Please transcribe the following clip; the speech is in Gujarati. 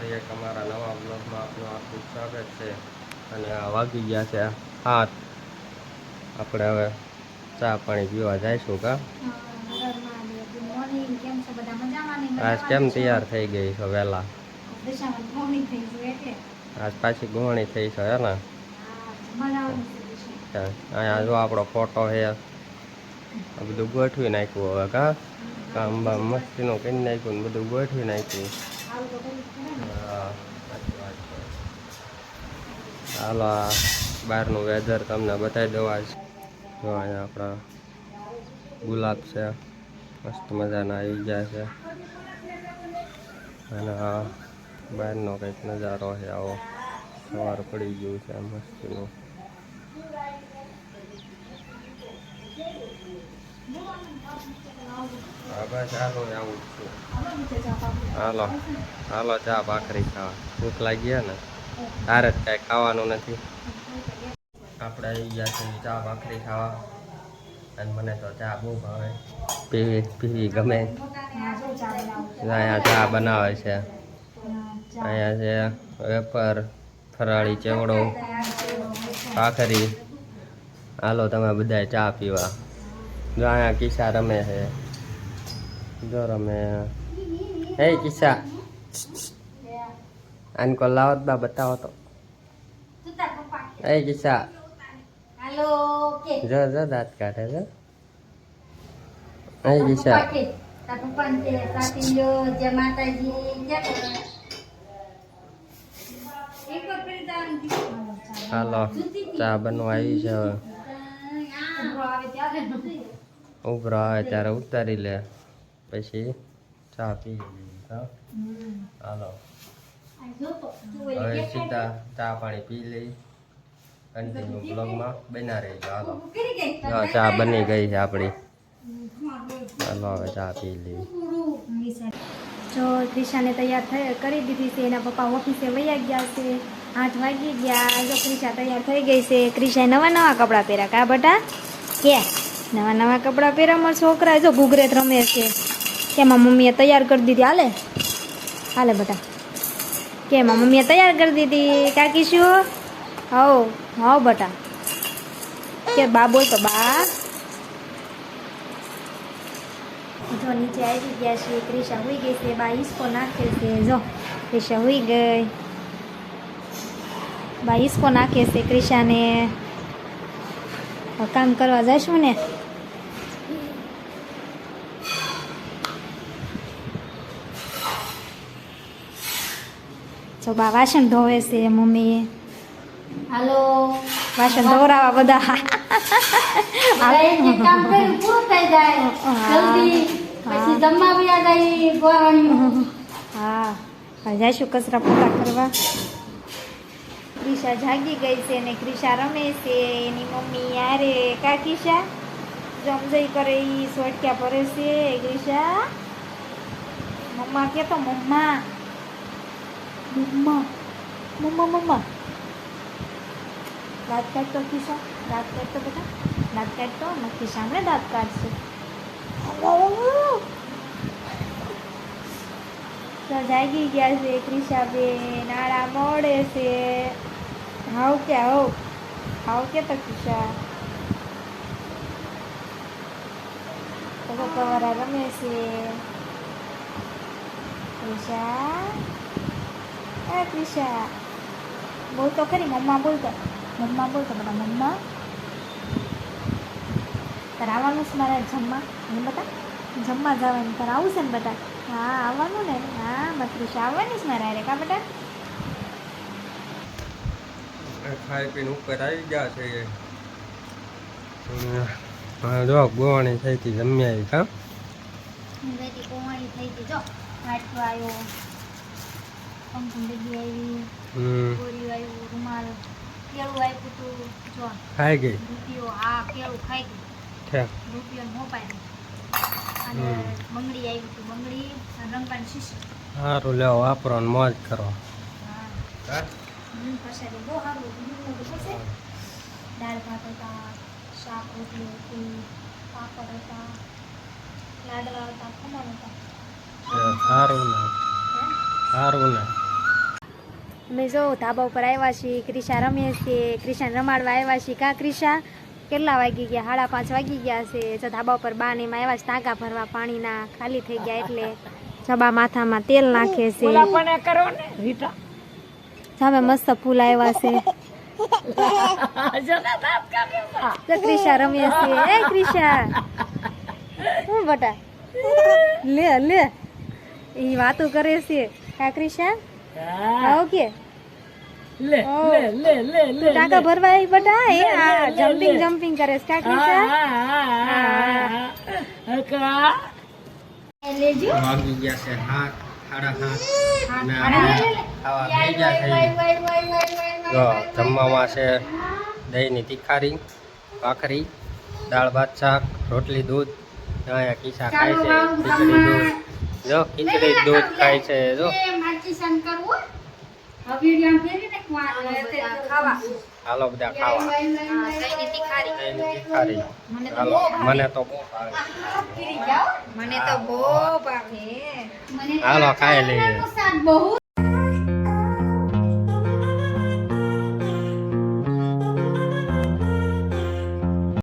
ફરી એક અમારા નવા બ્લોગમાં આપનું હાર્દિક સ્વાગત છે. અને આ વાગી ગયા છે 7. આપણે હવે ચા પાણી પીવા જઈશું કા. આજ કેમ તૈયાર થઈ ગઈ છો વહેલા? આજ પાછી ગોવણી થઈ છે હે ને? અહીંયા જો આપણો ફોટો છે. આ બધું ગોઠવી નાખ્યું હવે કા. કામ બામ મસ્તીનું કરી નાખ્યું ને બધું ગોઠવી નાખ્યું. હા સાચી વાત છે. હાલો આ બહારનું વેધર તમને બતાવી દઉં. જો અહીંયા આપણા ગુલાબ છે, મસ્ત મજાના આવી ગયા છે. અને આ બહારનો કંઈક નજારો છે આવો. સવાર પડી ગયું છે મસ્તીનું. હા બસ હાલો આવું છું. હાલો હાલો ચા ભાખરી ખાવા. ભૂખ લાગી છે ને? તારે જ કાંઈ ખાવાનું નથી. આપણે આવી ગયા છીએ ચા ભાખરી ખાવા. અને મને તો ચા બહુ ભાવે, પીવી ગમે. અહીંયા ચા બનાવે છે. અહીંયા છે વેફર, ફરાળી ચેવડો, ભાખરી. હાલો તમે બધા ચા પીવા. જો અહીંયા કિસ્સા રમે છે. જો રમે. હે કિસ્સા આને કો લાવત બા બતાવો તો. હે કિસ્સા જો જો દાંત કાઢે છે. હે કિસ્સા હાલો ચા બનવા આવી છે હવે. ઉભરો આવે ત્યારે ઉતારી લે, પછી ચા પી લઈએ. હાલો હવે સીધા ચા પાણી પી લઈ. કન્ટિન્યુ બ્લોગમાં બના રહેજો. હાલો જો ચા બની ગઈ છે આપણી. હાલો હવે ચા પી લઈ. જો ક્રિશાને તૈયાર કરી દીધી છે. એના પપ્પા ઓફિસે વયા ગયા છે. 8 વાગી ગયા. જો ક્રિશા તૈયાર થઈ ગઈ છે. ક્રિશાએ નવા નવા કપડાં પહેર્યા કા બટા? કે નવા નવા કપડાં પહેર્યા? મારા છોકરા જો ઘૂઘરેત રમે છે. કેમાં મમ્મીએ તૈયાર કરી દીધી. હાલે હાલે બટા. કેમાં મમ્મીએ તૈયાર કરી દીધી. કાકી શું? હાવ બટા. કે બા બોલ તો બા. જો નીચે આવી ગયા છે. ક્રિશા હોઈ ગઈ છે. બા હિસકો નાખે છે. જો ક્રિશા હોઈ ગઈ. બા હિસકો નાખે છે ક્રિશાને. કામ કરવા જઈશું ને. જો બા વાસણ ધોવે છે મમ્મી. હાલો વાસણ ધોરાવા બધા. કામ કરી પૂરું થઈ જાય જલ્દી, પછી જમવા બી જાય ગોળવાનું. હા હવે જઈશું કચરા પોતા કરવા. ક્રિશા જાગી ગઈ છે ને ક્રિશા રમે છે એની મમ્મી યારે. કા ક્રિશા જમજઈ કરે ઈ સોટક્યા ભરે છે. ક્રિશા મમ્મા કે તો મમ્મા મમ્મા મમ્મા મમ્મા. દાંત કાઢતો ક્રિશા, દાંત કાઢતો બેટા, દાંત કાઢતો નથી. સામે દાંત કાઢશે. તો જાગી ગયા છે ક્રિશા બેન. આડા મોડે છે. હાવ કે તો ક્રિશા તો કવરા રમે છે. ક્રિશા એ ક્રિશા બોલ તો ખરી. મમ્મા બોલતો, મમ્મા બોલતો બધા. મમ્મા તારે આવવાનું છે મારે જમવા? ને બતા જમવા જવાનું તારે આવું છે ને બતા? હા આવવાનું ને. હા મતરીશા આવવાની છે મારે. કા બેટા? ખાઈ પીને ઉપર આવી ગયા છે. હા જો ગોવાણી થઈ હતી જમ્યા આવી કા. ગોવાણી થઈ ગઈ. જો માટલો આવ્યો, પંખમ ડગી આવી, ગોળીઓ આવ્યું, રૂમાલ, કેળું આપ્યું તું. જો ખાઈ ગઈ રૂપિયો. હા કેળું ખાઈ ગઈ. રૂપિયો મોપાય. અને બંગડી આવી હતી. બંગડી રંગપાની શીશી. સારું લેવો વાપરો ને મોજ કરો. હા પ્રસાદી બહુ સારું. દાળ ભાત હતા, શાક રોટલી હતી, પાપડ હતા, લાડવા હતા, ખમણ હતા. સારું ને સારું ને. અમે જો ધાબા ઉપર આવ્યા છીએ, ક્રિશા રમે છે, ક્રિશાને રમાડવા આવ્યા છીએ. કા ક્રિશા કેટલા વાગી ગયા? 5:30 વાગી ગયા છે. જો ધાબા ઉપર બા ને એમાં આવ્યા છે ટાંકા ભરવા પાણીના, ખાલી થઈ ગયા એટલે જબા માથામાં તેલ નાખે છે. સામે મસ્ત ફૂલ આવ્યા છે. જો ક્રિશા રમે છે. એ ક્રિશા હું બટા લે લે એ વાતો કરે છે. કા ક્રિશા ઓકે ટાંકા ભરવા આવી બટા. એ આ જમ્પિંગ કરે છે. કા ક્રિશા વાગી ગયા છે 7:30 અને આપણે ખાવા થઈ ગયા છે. જો જમવામાં છે દહીંની તીખારી, ભાખરી, દાળ ભાત, શાક, રોટલી, દૂધ. અહીંયા કિસ્સા ખાય છે ખીચડી દૂધ. જો ખીચડી દૂધ ખાય છે. જો હાલો બધા ખાવા. દહીંની તીખારી હાલો. મને તો બહુ ભાવે. મને તો બહુ ભાવે. હાલો ખાઈ લઈએ. બહુ